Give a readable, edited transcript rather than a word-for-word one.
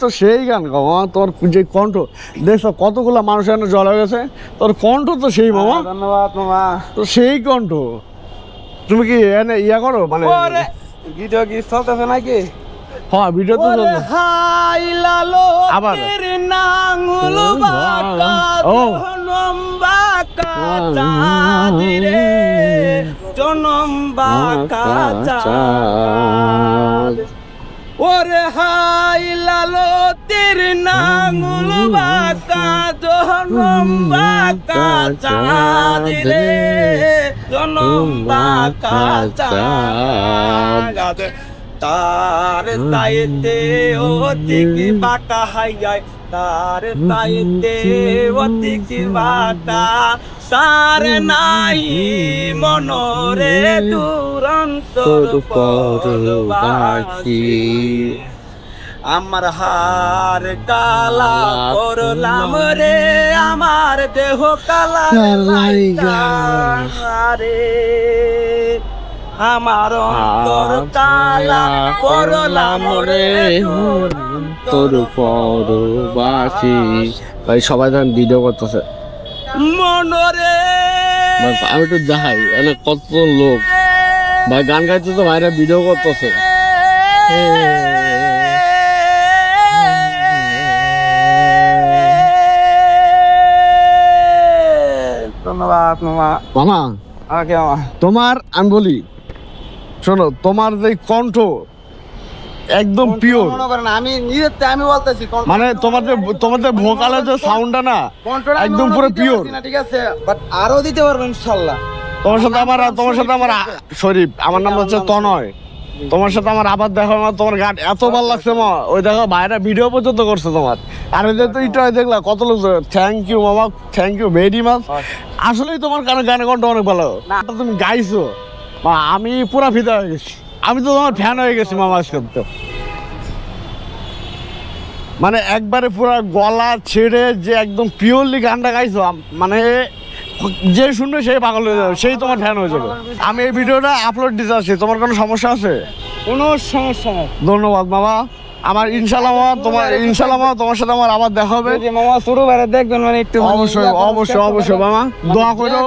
তো সেই গান গাও মামা, তোর যে কণ্ঠ দেখছো কতগুলো মানুষ এখানে জড় হয়ে গেছে, তোর কণ্ঠ তো সেই মামা। ধন্যবাদ মামা। তো সেই কণ্ঠ, তুমি কি এনে ইয়া করো মানে ভিডিও কি চলতেছে নাকি? হ্যাঁ ভিডিও তো চলছে। হাই লালো আবার তের নাঙ্গুল বাঁকা ও। জনম বাঁকা চাঁদ রে, জনম বাঁকা চাঁদ। ওরে হাই লালো তের নাঙ্গুল বাঁকা জনম বাঁকা চাঁদ রে, জনম বাঁকা চাঁদ। তার তাইতে অতিকি বাঁকা হাই যায়, তার তাইতে অতিকি বাঁকা, তার নাই মনরে দুরন্তর পরবাসী। আমার হার কালা করলাম রে, আমার দেহ কালা রে, আমার অন্তর কালা করলাম রে, তোর পরবাসী। ভাই সবাই তখন ভিডিও করতেছে, মনরে আমি একটু যাই, এখানে কত লোক ভাই গান গাইতে, তো ভাইরা ভিডিও করতেছে। ধন্যবাদ মামা। মামা ওকে মামা। তোমার আমি বলি শোনো, তোমার যে কণ্ঠ একদম পিওর, মনে করেন আমি নিজের আমি বলতেছি মানে তোমাদের ভোকালের যে সাউন্ডটা না একদম পুরো পিওর। ঠিক আছে, বাট আরো দিতে পারবো ইনশাআল্লাহ। তোমার সাথে আমার শরীফ, আমার নাম হচ্ছে তনয়। তোমার সাথে আমার আবার দেখো, আমার তোমার গান এত ভালো লাগছে মা, ওই দেখো ভাইরা ভিডিও পর্যন্ত করছে তোমার। আর ওই যে তো এটা দেখলা কত লোক, থ্যাংক ইউ মামা, থ্যাংক ইউ ভেরি মাচ। আসলেই তোমার গানের কণ্ঠ অনেক ভালো, তুমি গাইছো মা, আমি পুরা ফিদা হয়ে গেছি, আমি তো তোমার ফ্যান হয়ে গেছি মামা আজকে তো। মানে একবারে পুরা গলা ছেড়ে যে একদম পিওরলি গানটা গাইছো, মানে যে শুনবে সেই পাগল হয়ে যাবে, সেই তোমার ফ্যান হয়ে যাবে। আমি এই ভিডিওটা আপলোড দিতে আসছি, তোমার কোনো সমস্যা আছে? কোনো সমস্যা নেই। ধন্যবাদ মামা। আমার ইনশাল্লাহ মামা তোমার সাথে আমার আবার দেখা হবে মামা। শুরু বেড়ে দেখবেন মানে একটু অবশ্যই মামা, দোয়া করো।